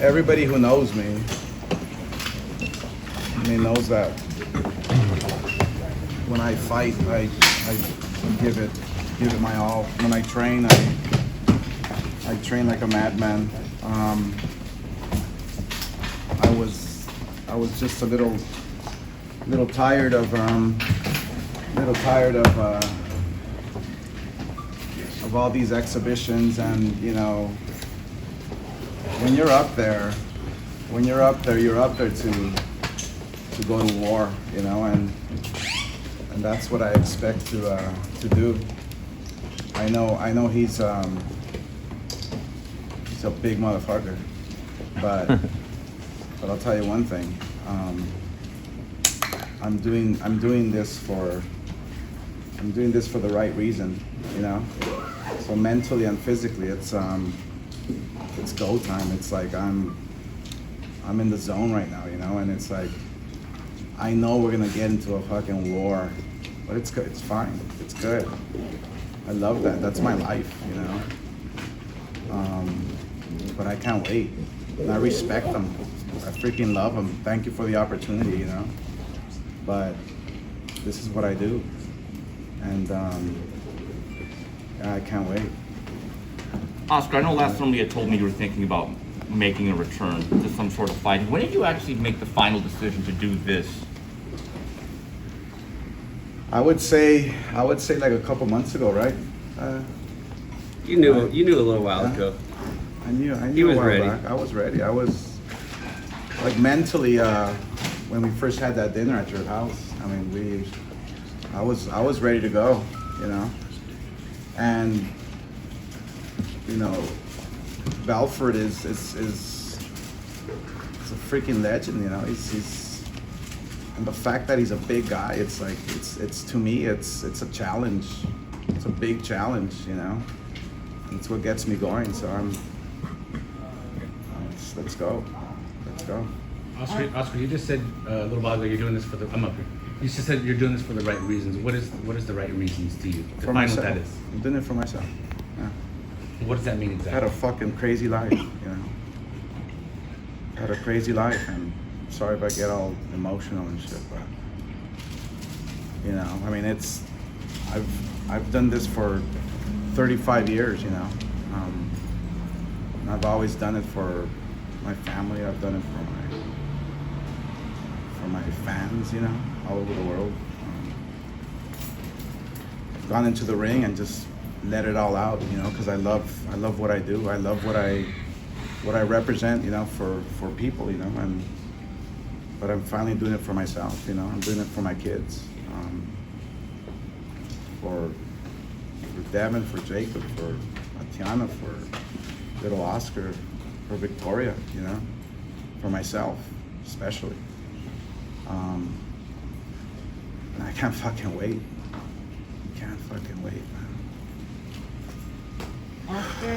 everybody who knows me, knows that when I fight, I give it my all. When I train, I train like a madman. I was just a little tired of all these exhibitions, and when you're up there, you're up there to go to war, and that's what I expect to do. I know he's a big motherfucker, but I'll tell you one thing. I'm doing this for the right reason, So mentally and physically, it's go time. It's like I'm in the zone right now, and it's like I know we're gonna get into a fucking war, but it's good. It's fine. It's good. I love that. That's my life, But I can't wait. And I respect them. I freaking love them. Thank you for the opportunity, But this is what I do, and I can't wait. Oscar, I know last time you had told me you were thinking about making a return to some sort of fighting. When did you actually make the final decision to do this? I would say like a couple months ago, right? You knew a little while ago. I knew He was a while ready. back. I was ready. I was like mentally when we first had that dinner at your house. I was ready to go, and Belfort is a freaking legend, He's and the fact that he's a big guy, it's like it's to me it's a challenge. It's a big challenge, It's what gets me going. So let's go. Oscar, you just said a little while ago you're doing this for the. I'm up here. You just said you're doing this for the right reasons. What is the right reasons to you? For Define myself. what that is. I'm doing it for myself. Yeah. What does that mean I exactly? had a fucking crazy life, Had a crazy life, and sorry if I get all emotional and shit, but it's I've done this for 35 years, and I've always done it for my family. I've done it for my fans, all over the world. I've gone into the ring and just let it all out, because I love what I do. I love what I represent, for people, but I'm finally doing it for myself, I'm doing it for my kids, for Devin, for Jacob, for Tatiana, for little Oscar, for Victoria, for myself, especially. And I can't fucking wait. Can't fucking wait, man. Oscar,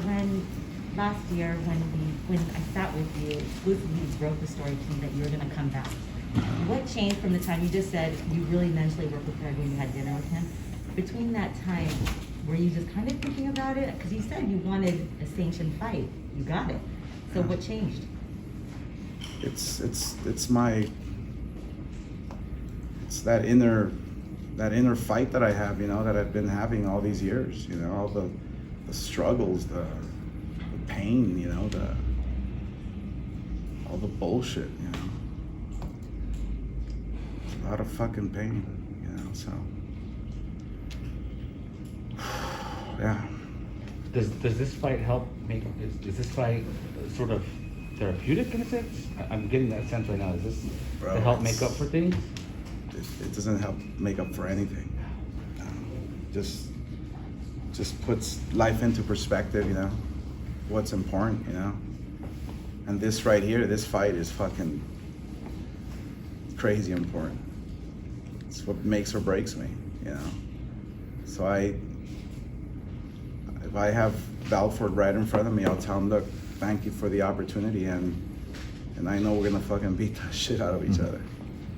when last year when I sat with you, exclusively you broke the story to me that you were going to come back. What changed from the time you just said you really mentally were prepared when you had dinner with him? Between that time, were you just kind of thinking about it? Because you said you wanted a sanctioned fight. You got it. So what changed? It's that inner fight that I have, that I've been having all these years, all the struggles, the pain, all the bullshit, It's a lot of fucking pain, so yeah. Does this fight help make? Is this fight sort of therapeutic in a sense? I'm getting that sense right now. Is this to help make up for things? It doesn't help make up for anything. Just puts life into perspective, what's important, And this right here, this fight is fucking crazy important. It's what makes or breaks me, So if I have Belfort right in front of me, I'll tell him, look, thank you for the opportunity, and I know we're gonna fucking beat the shit out of each other.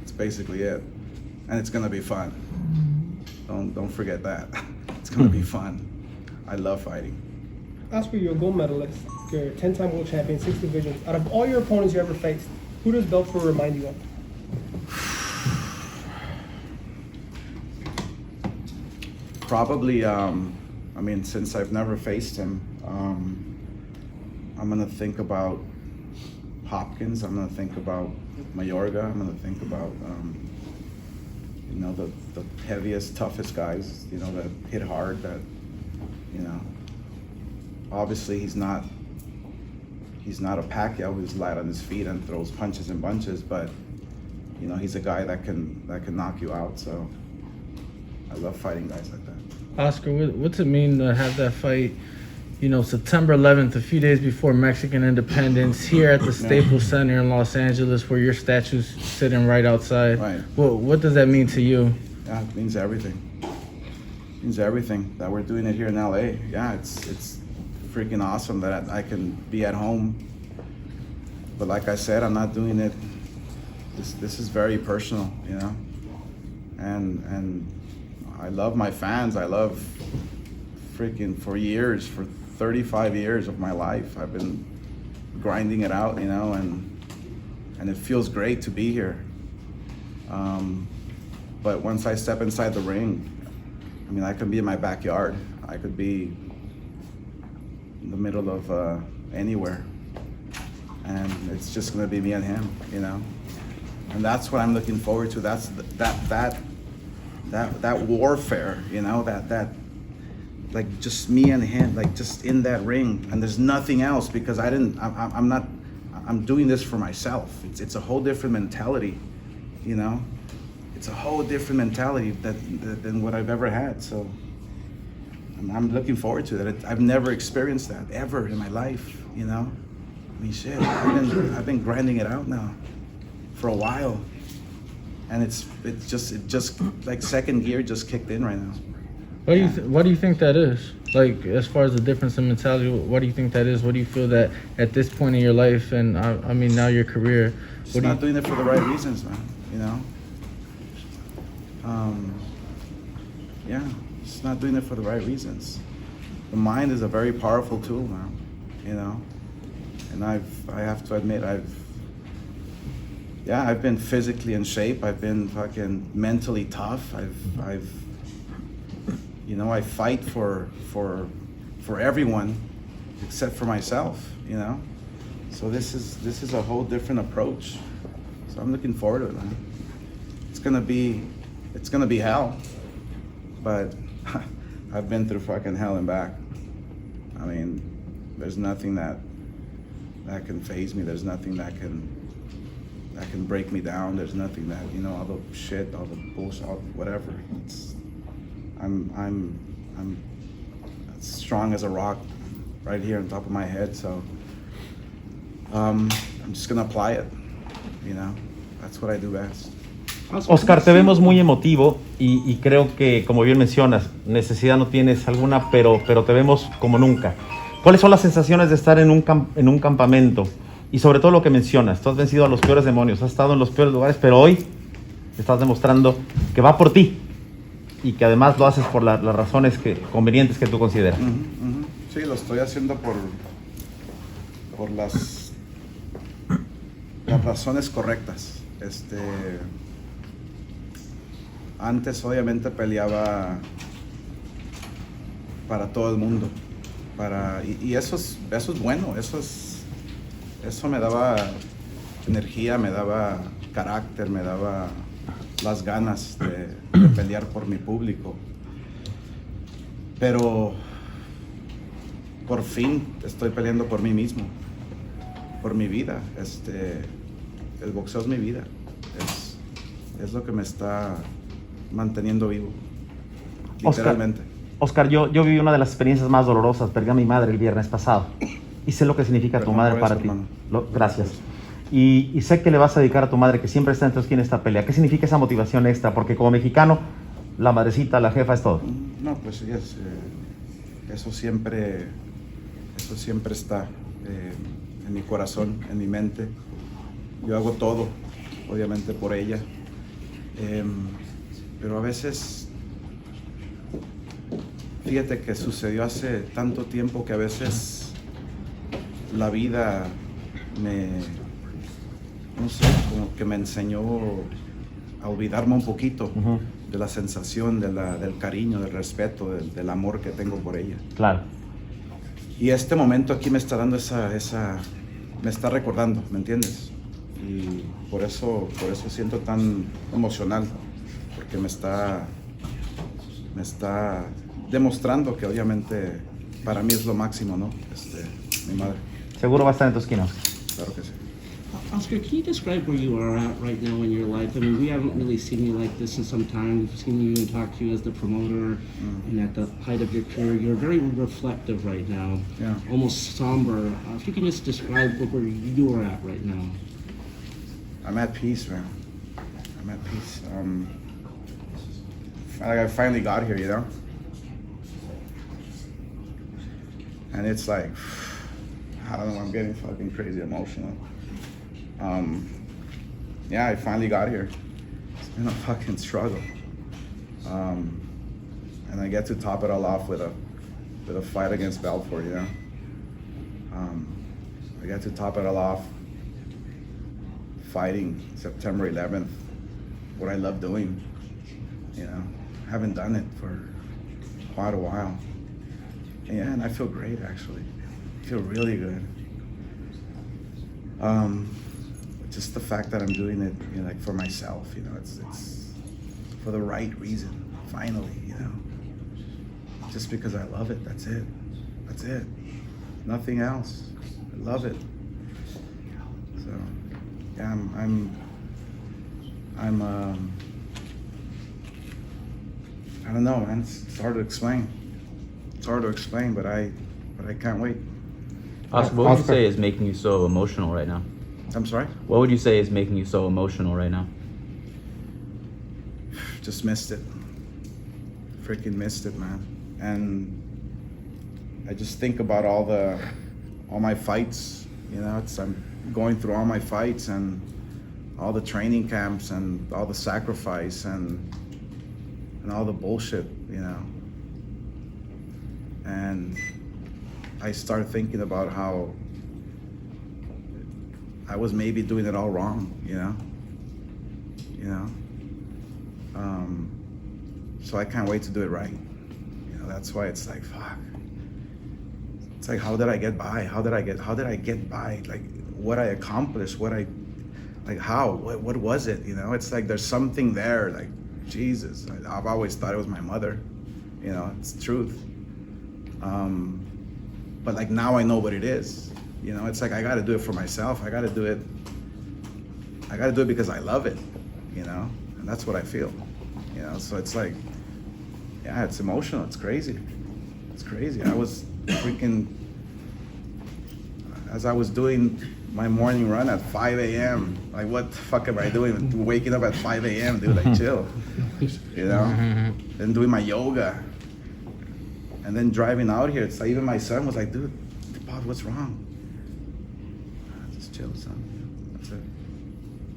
It's basically it. And it's gonna be fun. Don't forget that. It's gonna be fun. I love fighting. Oscar, you're a gold medalist. You're a 10-time world champion, 6 divisions. Out of all your opponents you ever faced, who does Belfort remind you of? Probably, I mean, since I've never faced him, I'm gonna think about Hopkins. I'm gonna think about Mayorga. I'm gonna think about, you know, the heaviest, toughest guys, you know, that hit hard, that, you know, obviously he's not a Pacquiao who's light on his feet and throws punches and bunches, but, you know, he's a guy that can knock you out, so I love fighting guys like that. Oscar, what's it mean to have that fight, you know, September 11th, a few days before Mexican independence, here at the Staples Center in Los Angeles, where your statue's sitting right outside? Right. Well, what does that mean to you? Yeah, it means everything. It means everything that we're doing it here in LA. Yeah, it's freaking awesome that I can be at home. But like I said, I'm not doing it. This is very personal, you know. And I love my fans. I love freaking for 35 years of my life, I've been grinding it out, you know, and it feels great to be here. But once I step inside the ring, I mean, I could be in my backyard. I could be in the middle of anywhere. And it's just gonna be me and him, you know? And that's what I'm looking forward to. That's that warfare, you know, that like just me and him, like just in that ring, and there's nothing else, because I'm doing this for myself. It's a whole different mentality, you know. It's a whole different mentality than what I've ever had. So I'm looking forward to that. I've never experienced that ever in my life, you know. I mean, shit, I've been grinding it out now for a while, and it just like second gear just kicked in right now. What do you think that is? Like, as far as the difference in mentality, what do you think that is? What do you feel that at this point in your life, and I mean now your career, Just not doing it for the right reasons, man, you know? Yeah, just not doing it for the right reasons. The mind is a very powerful tool, man, you know? And I have to admit, I've been physically in shape. I've been fucking mentally tough. I've you know, I fight for everyone except for myself, you know? So this is a whole different approach. So I'm looking forward to it, man. It's gonna be hell, but I've been through fucking hell and back. I mean, there's nothing that can faze me. There's nothing that can break me down. There's nothing that, you know, all the shit, all the bullshit, whatever. I'm as strong as a rock right here on top of my head. So I'm just gonna apply it, you know. That's what I do best. Oscar, te vemos muy emotivo y creo que, como bien mencionas, necesidad no tienes alguna, pero te vemos como nunca. ¿Cuáles son las sensaciones de estar en un campamento? Y sobre todo lo que mencionas, tú has vencido a los peores demonios, has estado en los peores lugares, pero hoy estás demostrando que va por ti y que además lo haces por las razones convenientes que tú consideras. Sí, lo estoy haciendo por las razones correctas. Antes obviamente peleaba para todo el mundo, y eso es bueno, eso me daba energía, me daba carácter, me daba las ganas de pelear por mi público. Pero por fin estoy peleando por mí mismo, por mi vida. El boxeo es mi vida, es lo que me está manteniendo vivo, literalmente. Oscar, yo viví una de las experiencias más dolorosas. Perdí a mi madre el viernes pasado y sé lo que significa tu madre para ti. Gracias. Y sé que le vas a dedicar a tu madre, que siempre está entre aquí en esta pelea. ¿Qué significa esa motivación extra? Porque como mexicano, la madrecita, la jefa es todo. No, pues sí, eso siempre está en mi corazón, en mi mente. Yo hago todo, obviamente, por ella. Pero a veces Fíjate que sucedió hace tanto tiempo que a veces la vida no sé, como que me enseñó a olvidarme un poquito de la sensación, del cariño, del respeto, del amor que tengo por ella. Claro. Y este momento aquí me está dando me está recordando, ¿me entiendes? Y por eso siento tan emocional, porque me está demostrando que obviamente para mí es lo máximo, ¿no? Mi madre. Seguro va a estar en tu esquina. Claro que sí. Oscar, can you describe where you are at right now in your life? I mean, we haven't really seen you like this in some time. We've seen you and talked to you as the promoter and at the height of your career. You're very reflective right now, almost somber. If you can just describe where you are at right now. I'm at peace, man. I'm at peace. I finally got here, you know? And it's like, I don't know, I'm getting fucking crazy emotional. Yeah, I finally got here. It's been a fucking struggle. And I get to top it all off with a fight against Belfort, you know? I get to top it all off fighting September 11th, what I love doing, you know? I haven't done it for quite a while. Yeah, and I feel great, actually. I feel really good. Just the fact that I'm doing it, you know, like for myself, you know, it's for the right reason, finally, you know. Just because I love it, that's it. That's it. Nothing else. I love it. So, yeah, I don't know, man. It's hard to explain. It's hard to explain, but I can't wait. Oscar, what would you say is making you so emotional right now? I'm sorry? What would you say is making you so emotional right now? Just missed it. Freaking missed it, man. And I just think about all my fights, you know, I'm going through all my fights and all the training camps and all the sacrifice and all the bullshit, you know. And I start thinking about how I was maybe doing it all wrong, you know. So I can't wait to do it right. You know, that's why it's like, fuck. It's like, how did I get by? How did I get by? Like, what I accomplished, how? What was it? You know, it's like there's something there. Like, Jesus, I've always thought it was my mother. You know, it's the truth. But like now I know what it is. You know, it's like I got to do it for myself. I got to do it because I love it. You know, and that's what I feel. You know, so it's like, yeah, it's emotional. It's crazy. It's crazy. I was freaking, as I was doing my morning run at 5 a.m. Like, what the fuck am I doing? Waking up at 5 a.m., dude, like, chill. You know? Then doing my yoga. And then driving out here, it's like, even my son was like, dude, Bob, what's wrong? Just chill, son. That's it.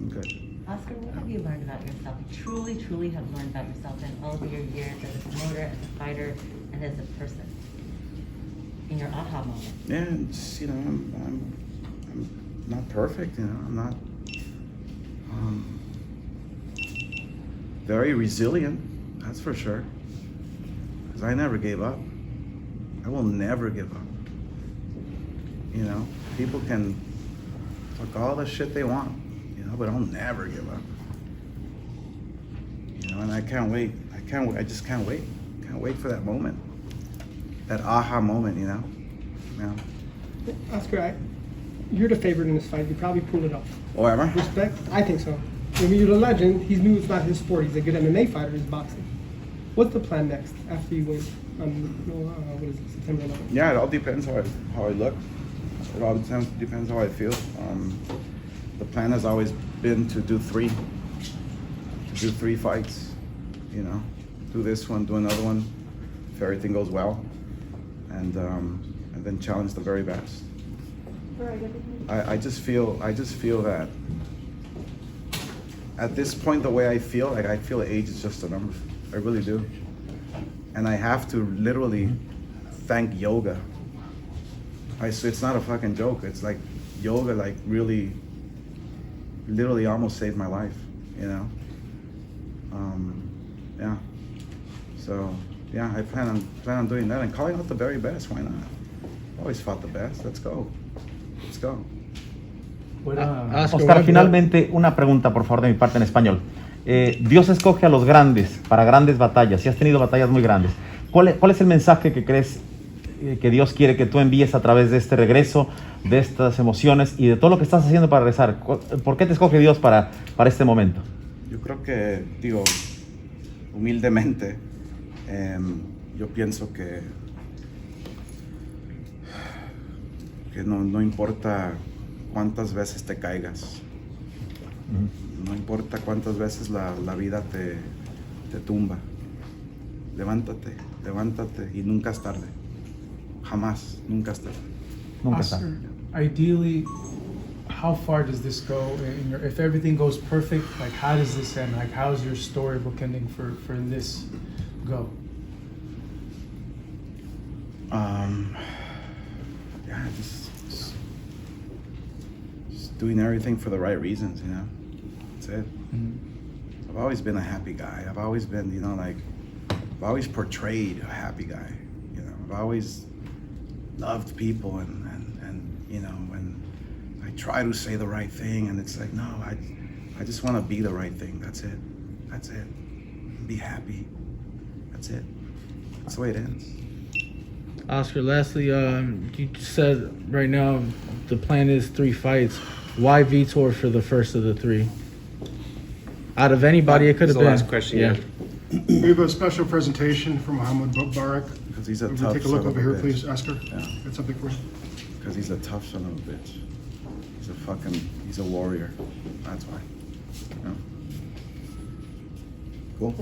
I'm good. Oscar, what have you learned about yourself? You truly, truly have learned about yourself in all of your years as a promoter, as a fighter, and as a person. In your aha moment. Yeah, it's, you know, I'm not perfect, you know. I'm not very resilient, that's for sure. Because I never gave up. I will never give up. You know, people can talk all the shit they want, you know, but I'll never give up. You know, and I can't wait. I just can't wait. Can't wait for that moment. That aha moment, you know? Yeah. Oscar, you're the favorite in this fight. You probably pulled it off. Oh, am I? Respect? I think so. I mean, you're the legend. He knew it's not his sport. He's a good MMA fighter. He's boxing. What's the plan next after you win? What is it, September 11th? Yeah, it all depends how I look. It all depends how I feel. The plan has always been to do three fights. You know, do this one, do another one, if everything goes well, and then challenge the very best. I just feel that at this point, the way I feel, like I feel age is just a number. I really do. And I have to literally thank yoga. It's not a fucking joke. It's like yoga, like really, literally almost saved my life, you know? Yeah. So, yeah, I plan on doing that and calling out the very best. Why not? Always fought the best. Let's go. Let's go. Oscar, finalmente una pregunta, por favor, de mi parte en español. Dios escoge a los grandes para grandes batallas y has tenido batallas muy grandes. ¿Cuál es el mensaje que crees que Dios quiere que tú envíes a través de este regreso, de estas emociones y de todo lo que estás haciendo para regresar? ¿Por qué te escoge Dios para este momento? Yo creo que, digo, humildemente, yo pienso que no importa cuántas veces te caigas, no importa cuántas veces la vida te tumba, levántate y nunca es tarde, jamás, nunca es tarde. Nunca Oscar, tarde. ideally, how far does this go? If everything goes perfect, like how does this end? Like how's your storybook ending for this go? Yeah, just doing everything for the right reasons, you know. That's it. I've always been a happy guy. I've always been, you know, like, I've always portrayed a happy guy. You know, I've always loved people and you know, when I try to say the right thing and it's like, no, I just want to be the right thing. That's it. That's it. Be happy. That's it. That's the way it ends. Oscar, lastly, you said right now the plan is 3 fights. Why Vitor for the first of the 3? Out of anybody, it could have That's been. the last question, Yeah. We have a special presentation from Muhammad Barak. Because he's a If tough you take a look son of over a here, bitch. please, Oscar. Yeah. Got something for you. Because he's a tough son of a bitch. He's a warrior. That's why. You know? Cool.